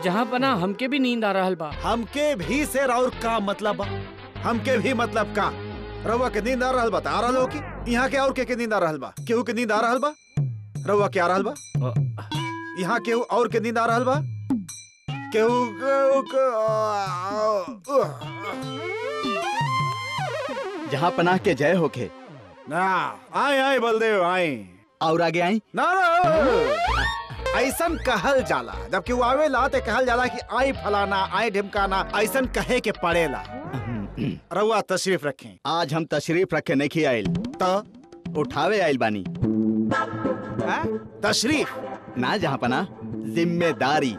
जहाँ पना हमके भी नींद आ रहल बा। हमके भी से और का मतलब बा? हमके भी मतलब का? रउआ के नींद आ रहल बा? आ रहल हो कि यहाँ के और के नींद आ रहल बा? केहू के नींद आ रहल बा? रउआ के आ रहल बा? यहाँ केहू और के नींद आ रहल बा? केहू जहाँ पनाह के जय होके। ना आए आए बलदेव आए। और आगे आई ना ऐसन कहल जाला, जबकि वो आवेला ते कहल जाला कि आई फलाना आई ढिमकाना, ऐसन कहे के पड़ेला। रउआ तशरीफ रखें। आज हम तशरीफ रखे नहीं आयल तो उठावे आयल बानी। तशरीफ ना जहाँ पना जिम्मेदारी।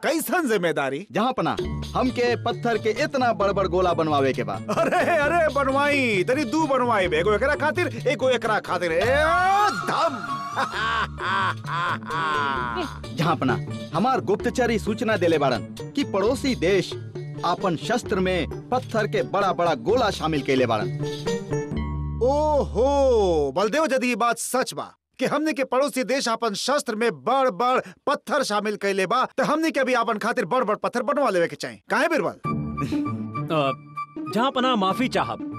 कैसन जिम्मेदारी? जहाँ पना हमके पत्थर के इतना बड़ बड़ गोला बनवावे के बा। अरे अरे बनवाई तरी दू बनवाई, एगो एकरा खातिर एगो एकरा खातिर। धम जहाँ पना हमार गुप्तचरी सूचना देले बाड़न कि पड़ोसी देश अपन शस्त्र में पत्थर के बड़ा बड़ा गोला शामिल कैले बाड़न। ओहो बलदेव, यदि ये बात सच बा कि हमने के पड़ोसी देश अपन शस्त्र में बड़ बड़ पत्थर शामिल कैले बा, तो हमने के भी अपन खातिर बड़ बड़ पत्थर बनवा लेवे के चाहिए। काहे बिरबल? जहाँ पना माफी चाहब,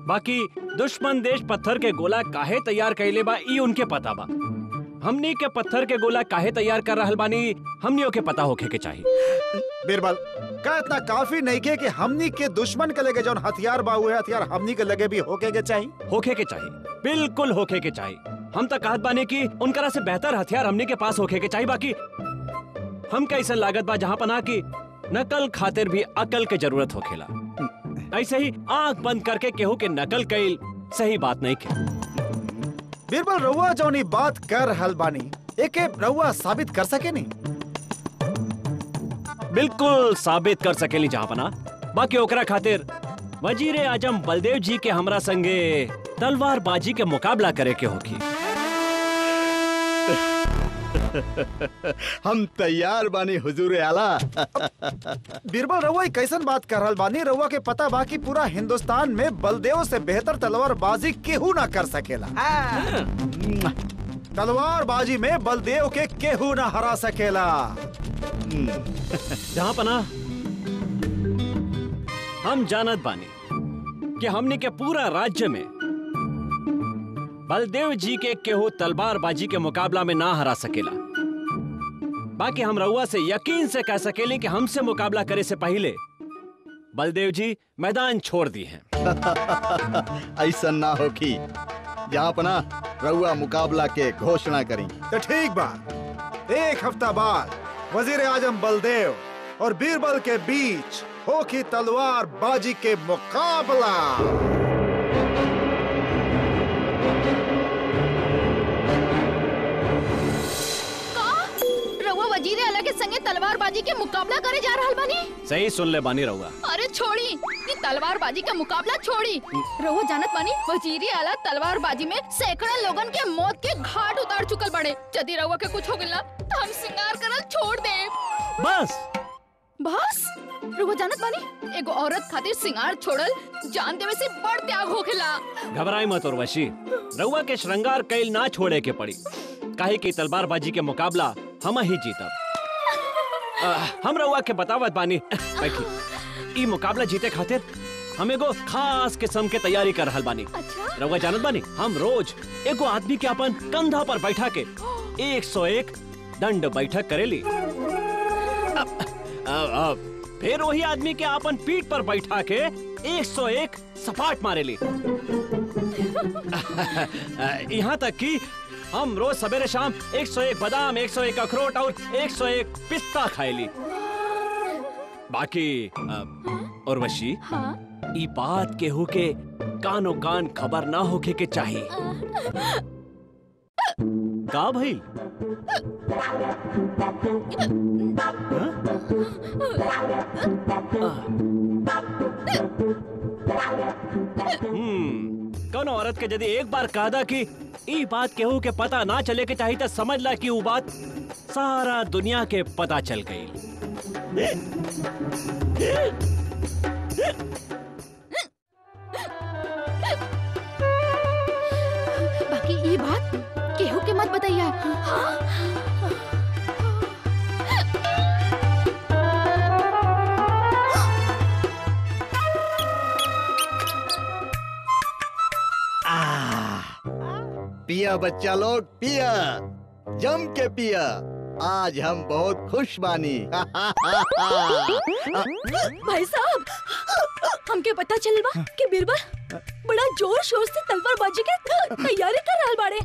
बाकी दुश्मन देश पत्थर के गोला काहे तैयार कैले बा ई उनके पता बा। हमनी के पत्थर के गोला काहे तैयार कर रहल बानी हमनियों के पता होखे के चाहिए। बिरबल, का इतना काफी नहीं के कि हमनी के दुश्मन के लगे जौन हथियार बा हुए हथियार हमनी के लगे भी होके के चाहिए? होखे के चाहिए, बिल्कुल होखे के चाहिए। हम तो कहत बानी कि उनकरा से बेहतर हथियार हमनी के पास होखे के चाहिए। बाकी हम कैसे लागत बा जहाँ पना की नकल खातिर भी अकल के जरूरत होखेला। ऐसे ही आंख बंद करके केहू के नकल कैल सही बात नहीं के। बिरबल, रउआ जौनी बात कर रहल बानी एके रउआ साबित कर सके नहीं? बिल्कुल साबित कर सकेली जहाँ पना। बाकी ओकरा खातिर वजीर आजम बलदेव जी के हमरा संगे तलवारबाजी के मुकाबला करे के होगी। हम तैयार बानी हुजूर आला। बिरबल, रउआ कैसन बात कर रहल बानी? रउआ के पता बा कि पूरा हिंदुस्तान में बलदेव से बेहतर तलवारबाजी केहू ना कर सकेला। तलवारबाजी में बलदेव के केहू ना हरा सकेला। जहाँ पना हम जानत बानी कि हमने के पूरा राज्य में बलदेव जी के केहू तलवारबाजी के मुकाबला में ना हरा सकेला। बाकी हम रउआ से यकीन से कह सकेले कि हमसे मुकाबला करे से पहले बलदेव जी मैदान छोड़ दी हैं। ऐसा ना हो कि जहाँ पना रउआ मुकाबला के घोषणा करी। तो ठीक बा, एक हफ्ता बाद वजीर आजम बलदेव और बीरबल के बीच होगी तलवारबाजी के मुकाबला। वजीर आला के संगे तलवारबाजी के मुकाबला करे जा रहल बानी? सही सुन ले बानी रउआ। अरे छोड़ी ये तलवारबाजी का मुकाबला छोड़ी। रउआ जानत बानी वजीर आला तलवारबाजी में सैकड़ों लोगन के मौत के घाट उतार चुकल बड़े। यदि रउआ के कुछ हो गइल ना तो हम सिंगार करल छोड़ दे। बस बस रउआ जानत बानी एगो औरत खातिर सिंगार छोड़ल जान देवे से बड़ त्याग होखेला। घबराई मत उर्वशी, रउआ के श्रृंगार कैल ना छोड़े के पड़ी। काहे कि तलवारबाजी के मुकाबला हम ही जीतब। हम रउआ के बतावत बानी। बैठी। ई मुकाबला जीते खातिर हम एगो खास किस्म के तैयारी कर रहल बानी। अच्छा? रउआ जानत बानी हम रोज एगो आदमी के अपन कंधा पर बैठा के 101 दंड बैठक करेली। फिर वही आदमी के अपन पीठ पर बैठा के 101 सपाट मारेली। यहाँ तक कि हम रोज सवेरे शाम 101 बादाम, 101 अखरोट और 101 पिस्ता खाएली। बाकी उर्वशी, ई बात केहू के कानो कान खबर ना होके के चाहिए। का भइल? कौन औरत के यदि एक बार कहा कि ई बात केहू के पता ना चले के चाहिए तो समझ ला कि वो बात सारा दुनिया के पता चल गई। बाकी ये बात केहू के मत बताइए। पिया बच्चा लोग, पिया, जम के पिया। आज हम बहुत खुश बानी। भाई साहब, हमके पता चल बा कि बीरबल बड़ा जोर शोर से तलवारबाजी के तैयारी कर रहल बाड़े।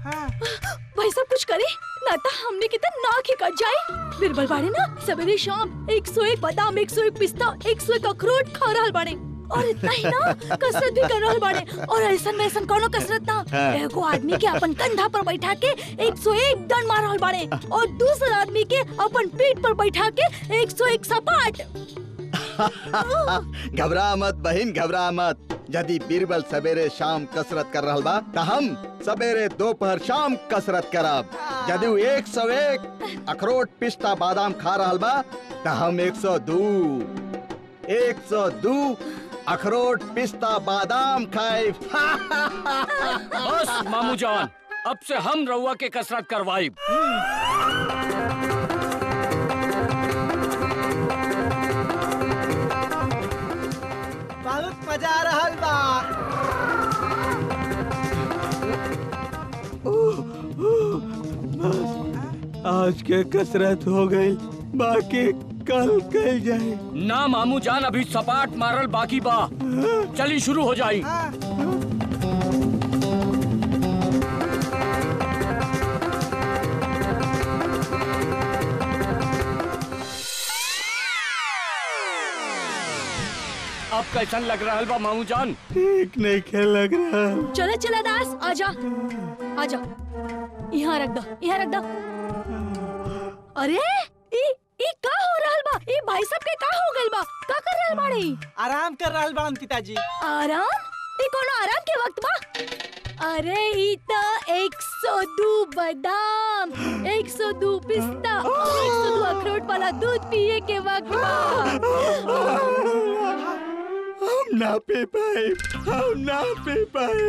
भाई साहब कुछ करे ना तो हमने के त नाक ही कट जाए। बीरबल बाड़े ना सवेरे शाम 101 बादाम, 101 पिस्ता, 101 अखरोट खा रहल बाड़े और इतना ही ना कसरत भी कर रहल बाड़े। और ऐसा में ऐसा कोनो कसरत ना, एगो आदमी के अपन कंधा पर बैठा के 101 दंड मार रहल बाड़े और दूसरा आदमी के अपन पीठ पर बैठा के 101 सपाट। घबरा मत बहन, घबरा मत। यदि बीरबल सवेरे शाम कसरत कर रहल बा त हम सवेरे दोपहर शाम कसरत करब। यदि वो 101 अखरोट पिस्ता बादाम खा रहल बा त हम 102 अखरोट पिस्ता बादाम खाए। बस मामू जान, अब से हम रउआ के कसरत करवाई। बहुत मजा आ रहल बा। आज के कसरत हो गई, बाकी कल कल जाए। ना मामू जान, अभी सपाट मारल बाकी बा। चली शुरू हो जाई। अब कैसन लग रहा बा मामू जान? ठीक नहीं खेल लग रहा। चला चला दास, आजा आजा, यहाँ रख दो, यहाँ रख दो। अरे ई का हो रहल बा? ई भाई साहब के का हो गइल बा? का कर रहल बाड़े? आराम कर रहल बाड़न पिताजी। आराम? ई कोनो आराम के वक्त बा? अरे ई त 102 बादाम, 102 पिस्ता, 102 अखरोट वाला दूध पिए के वक्त बा। हम ना पी पाए, हम ना पी पाए।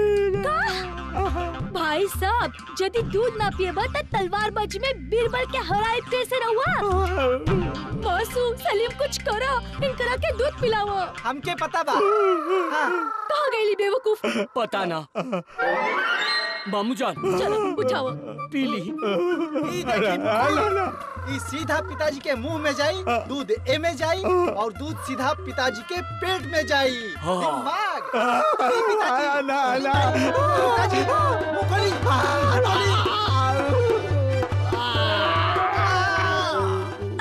भाई साहब, यदि दूध ना पिएबा त तलवारबाजी में बीरबल के हराए कैसे रहुआ? मासू, सलीम कुछ करो, इनकरा के दूध पिलाओ। हमके पता बा। कहाँ गईली बेवकूफ? पता ना। मामू जान, चलो उठाओ, पी ली। ई देखी, ई सीधा पिताजी के मुंह में जाई, दूध ए में जाई और दूध सीधा पिताजी के पेट में जाई। दिमाग। पिताजी, पिताजी, मुखड़ी, हथौड़ी।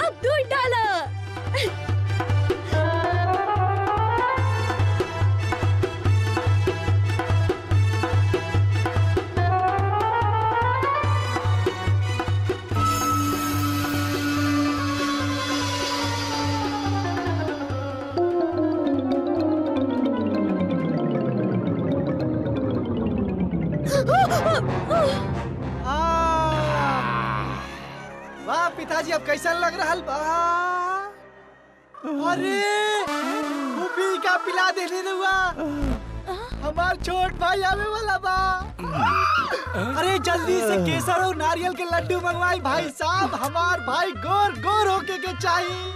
अब दूध डालो। वाह पिताजी, अब कैसा लग रहा बा? अरे वो पी का पिला देने रुआ। हमार छोट भाई आवे वाला बा। अरे जल्दी से केसर और नारियल के लड्डू मंगवाई भाई साहब। हमार भाई गोर गोर होके के चाहिए।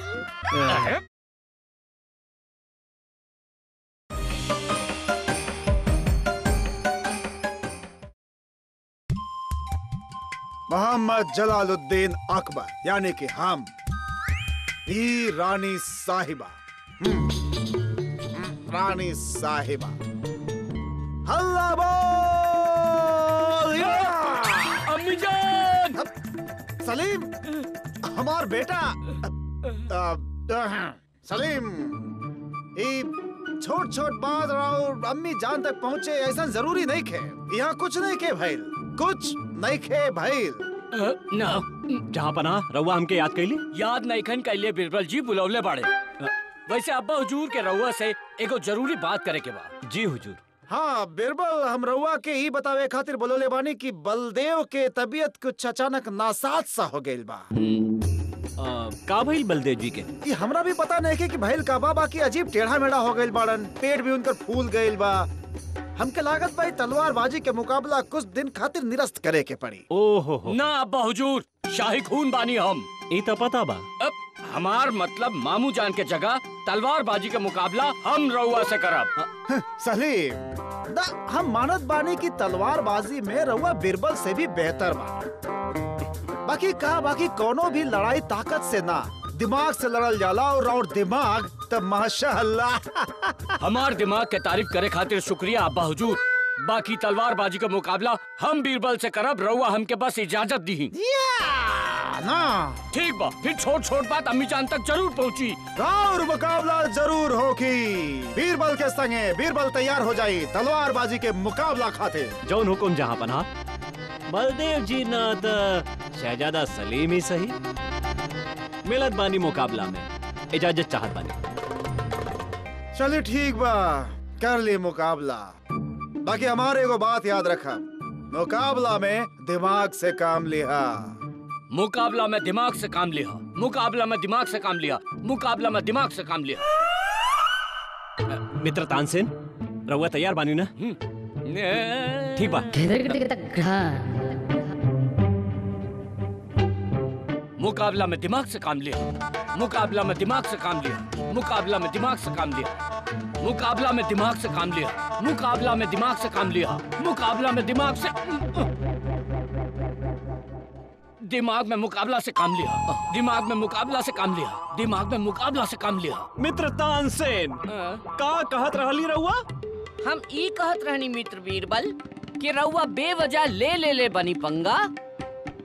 मोहम्मद जलालुद्दीन अकबर यानी कि हम, ही रानी साहिबा। रानी साहिबा, हल्ला बोल। अम्मी जान! सलीम, हमार बेटा। सलीम, छोट छोट बात और अम्मी जान तक पहुँचे ऐसा जरूरी नहीं खे। यहाँ कुछ नहीं खे भइल, कुछ नहीं खे भइल। ना जहाँ पना रउआ हमके याद कैली। याद नहीं खन कैले बीरबल जी बुलौले बाड़े। वैसे अब्बा हुजूर के रउआ से एगो जरूरी बात करे के बा। जी हुजूर। हाँ बीरबल, हम रउआ के ही बतावे खातिर बोलोले बानी कि बलदेव के तबीयत कुछ अचानक नासाज सा हो गइल बा। का भइल बलदेव जी के? ये हमरा भी पता नहीं कि भइल का बा, बाकी अजीब टेढ़ा मेढ़ा हो गइल बाड़न, पेट भी उनकर फूल गइल बा। हमके लागत भाई तलवारबाजी के मुकाबला कुछ दिन खातिर निरस्त करे के पड़ी। ओहो हो। ना अब्बा हुजूर, शाही खून बानी हम। ई तो पता बा। अब हमार मतलब मामू जान के जगह तलवारबाजी के मुकाबला हम रउआ से करब। सलीम, हम मानत बानी की तलवारबाजी में रउआ बिरबल से भी बेहतर बा। बाकी कोनो भी लड़ाई ताकत से ना, दिमाग से लड़ल जाला और दिमाग तो माशाअल्लाह। हमार दिमाग के तारीफ करे खातिर शुक्रिया अब्बा हुजूर। बाकी तलवारबाजी का मुकाबला हम बीरबल से करब, रउआ हमके बस इजाजत दी ना। ठीक बा, फिर छोट छोट बात अम्मी जान तक जरूर पहुँची। और मुकाबला जरूर होगी बीरबल के संगे। बीरबल तैयार हो जाई तलवारबाजी के मुकाबला खातिर। जौन हुकुम जहाँ पना। बलदेव जी ना तो शहजादा सलीम ही सही। मिलत बानी मुकाबला में, इजाजत चाहत बानी। चलिए ठीक बा, कर ली मुकाबला। बाकी हमारे एगो बात याद रखा, मुकाबला में दिमाग से काम लिया। मुकाबला में दिमाग से काम लिया, मुकाबला में दिमाग से काम लिया, मुकाबला में दिमाग से काम लिया। मित्र तानसेन, रउआ तैयार बानी ना? ठीक बा। मुकाबला में दिमाग से काम लिया, मुकाबला में दिमाग से काम लिया, मुकाबला में दिमाग से काम लिया, मुकाबला में दिमाग से काम लिया, मुकाबला में दिमाग से काम लिया, मुकाबला में दिमाग से दिमाग में मुकाबला से काम लिया, दिमाग में मुकाबला से काम लिया, दिमाग में मुकाबला से काम लिया। मित्र तानसेन, का कहत रहली रउआ? हम ई कहत रहनी मित्र बीरबल कि रउआ बेवजह ले बनी पंगा।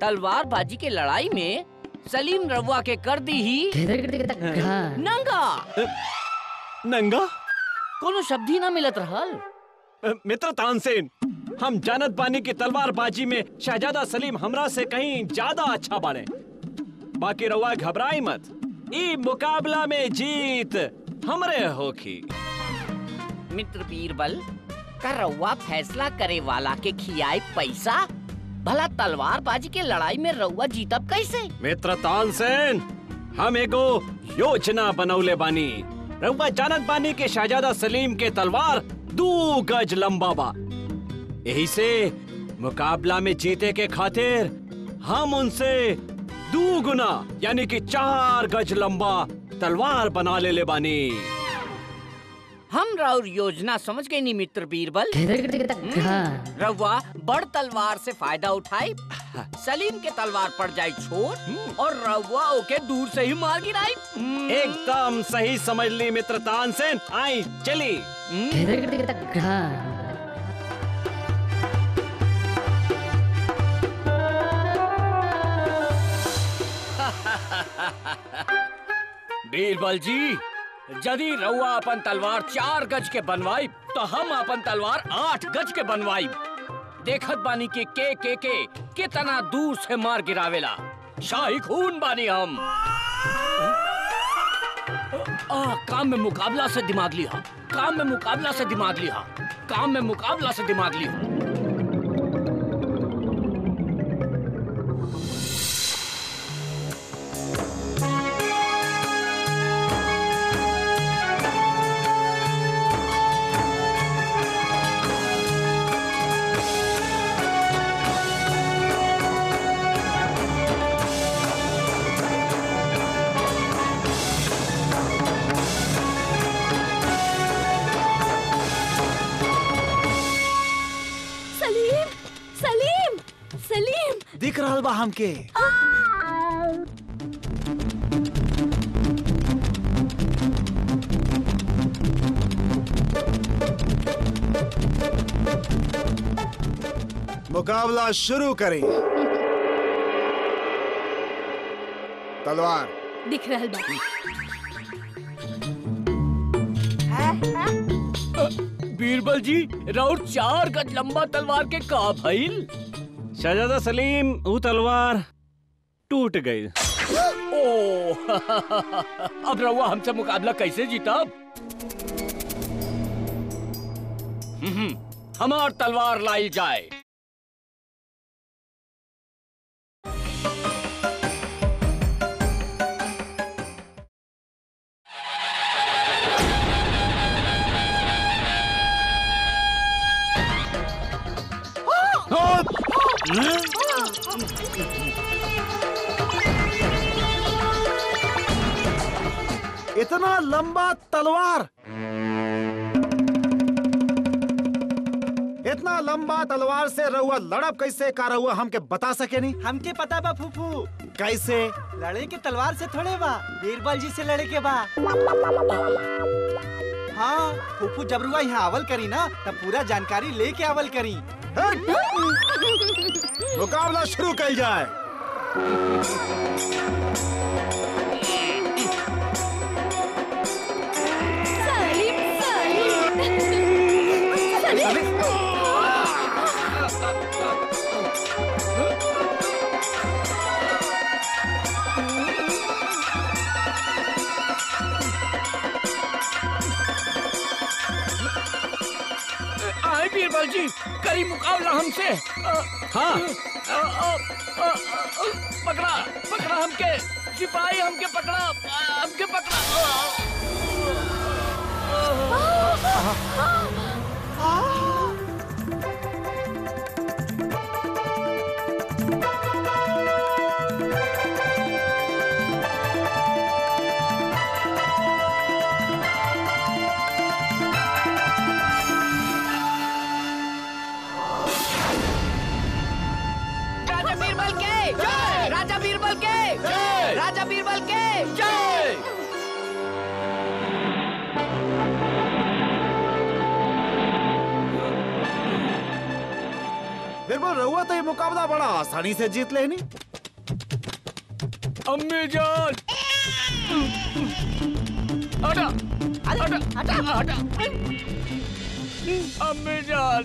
तलवारबाजी के लड़ाई में सलीम रउआ के कर दी ही नंगा। नंगा? कोनो शब्द ही ना मिलत रहल। मित्र तानसेन, हम जानत बानी की तलवारबाजी में शहजादा सलीम हमरा से कहीं ज्यादा अच्छा बाड़े। बाकी रउआ घबराई मत, ई मुकाबला में जीत हमरे होखी। मित्र बीरबल, का रउआ फैसला करे वाला के खियाई पैसा? भला तलवारबाजी के लड़ाई में रउआ जीतब कैसे? मित्र तानसेन, हम एगो योजना बनौले बानी। रउआ जानत बानी के शहजादा सलीम के तलवार 2 गज लंबा बा। यही से मुकाबला में जीते के खातिर हम उनसे 2 गुना यानी कि 4 गज लंबा तलवार बना ले बानी। हम राउर योजना समझ गए नी मित्र बीरबल। रउआ बड़ तलवार से फायदा उठाई, सलीम के तलवार पड़ जाए छोट और रउआ ओके दूर से ही मार गिराई। एकदम सही समझ ली मित्र तानसेन। आई चली। बीरबल जी, यदि रउआ अपन तलवार 4 गज के बनवाई तो हम अपन तलवार 8 गज के बनवाई। देखत बानी के कितना दूर से मार गिरावेला। शाही खून बानी हम। काम में मुकाबला से दिमाग लिया, काम में मुकाबला से दिमाग लिया, काम में मुकाबला से दिमाग लिया। दिख रहल बा हमके। मुकाबला शुरू करें। तलवार दिख रहल बा। बीरबल जी, राउर 4 गज लंबा तलवार के का भइल? शहजादा सलीम, वो तलवार टूट गई। ओह, अब रउआ हमसे मुकाबला कैसे जीतब? हमार तलवार लाई जाए। इतना लंबा तलवार, इतना लंबा तलवार से रहुआ लड़ब कैसे का रहुआ हमके बता सके नहीं? हमके पता बा फूफू। कैसे? लड़े के तलवार से थोड़े बा, बीरबल जी से लड़े के बा। हाँ फूफू, जब रुआ यहाँ आवल करी ना तब पूरा जानकारी लेके आवल करी। मुकाबला शुरू कर जाए। बीरबल जी करी मुकाबला हमसे। हाँ पकड़ा पकड़ा हमके, सिपाही हमके पकड़ा, हमके पकड़ा। राजा बीरबल के जय, राजा बीरबल के जय। बीरबल रहुआ तो ये मुकाबला बड़ा आसानी से जीत लेनी। अम्मी जान, हटा हटा हटा हटा। अम्मी जान।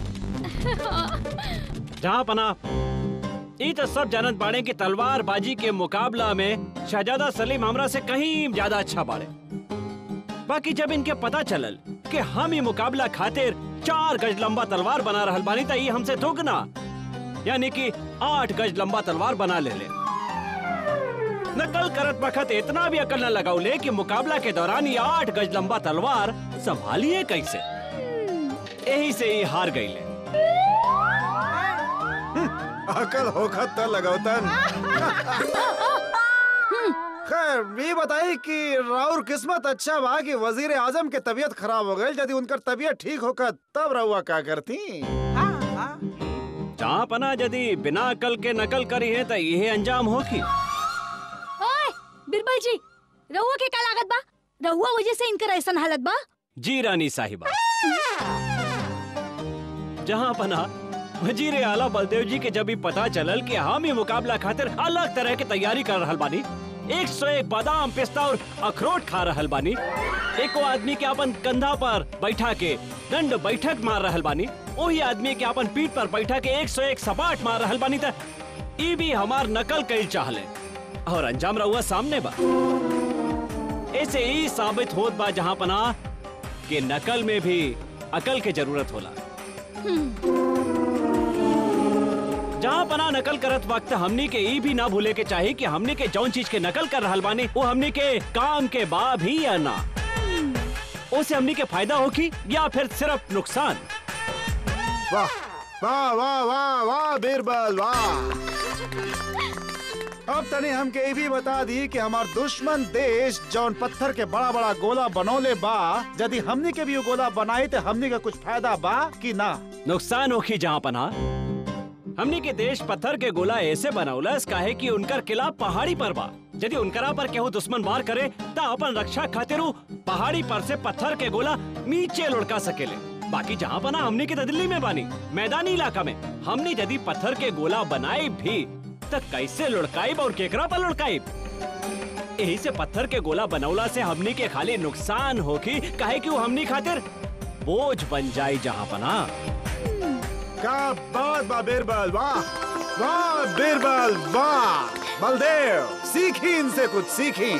जहाँ पना ये तो सब जानत बाड़े की तलवारबाजी के मुकाबला में शहजादा सलीम हमरा से कहीं ज्यादा अच्छा बाड़े। बाकी जब इनके पता चलल कि हम ये मुकाबला खातिर 4 गज लंबा तलवार बना रहल बानी तो ये हमसे दोगुना यानी कि 8 गज लंबा तलवार बना ले। नकल करत वक्त इतना भी अकल न लगाओले कि मुकाबला के दौरान ये 8 गज लंबा तलवार संभालिए कैसे। यही से ये हार गई। अकल होखत त लगावतन। खैर ये बताई कि राउर किस्मत अच्छा बा कि वजीर आजम के तबीयत खराब हो गई। यदि उनकर तबीयत ठीक होकर तब रहुआ क्या करती? जहाँ पना यदि बिना अकल के नकल करी है तो यही अंजाम होगी। ओए बीरबल जी, रहुआ के का लागत बा? रहुआ वजह से इनकर ऐसा हालत बा? जी रानी साहिबा, जहाँ पना वजीर आला बलदेव जी के जब भी पता चलल कि हम ये मुकाबला खातिर अलग तरह की तैयारी कर रहल बानी, 101 बादाम पिस्ता और अखरोट खा रहल बानी, एको आदमी के अपन कंधा पर बैठा के दंड बैठक मार रहल बानी, वही आदमी के अपन पीठ पर बैठा के 101 सपाट मार रहल बानी, त ई भी हमार नकल कईल चाहले और अंजाम रहुआ सामने बा। ऐसे ही साबित होत बा जहाँ पना कि नकल में भी अकल के जरूरत होला। जहाँ पना नकल करत वक्त हमनी के ई भी ना भूले के चाहिए कि हमनी के जौन चीज के नकल कर रहल बानी वो हमनी के काम के बा भी या ना, उसे हमनी के फायदा होगी या फिर सिर्फ नुकसान। वाह वाह वाह वाह वाह बीरबल वाह। अब तने हमके ये भी बता दी कि हमार दुश्मन देश जौन पत्थर के बड़ा बड़ा गोला बनौले बा, यदि हमनी के भी वो गोला बनाई तो हमनी का कुछ फायदा बा कि ना? नुकसान होगी जहाँ पना। हमनी के देश पत्थर के गोला ऐसे बनौलस काहे कि उनकर किला पहाड़ी पर बा। यदि उनकरा पर केहू दुश्मन वार करे ता अपन रक्षा खातिर पहाड़ी पर से पत्थर के गोला नीचे लुढ़का सकेले। बाकी जहाँ पना हमनी के दिल्ली में बानी मैदानी इलाका में, हमनी यदि पत्थर के गोला बनाई भी तो कैसे लुढ़काइब और केकरा पर लुढ़काइब? यही से पत्थर के गोला बनौला से हमनी के खाली नुकसान होगी काहे कि वो हमनी खातिर बोझ बन जाई। जहाँ पना क्या बात बा बीरबल, वाह वाह बीरबल वाह। बलदेव सीखी, इनसे कुछ सीखी।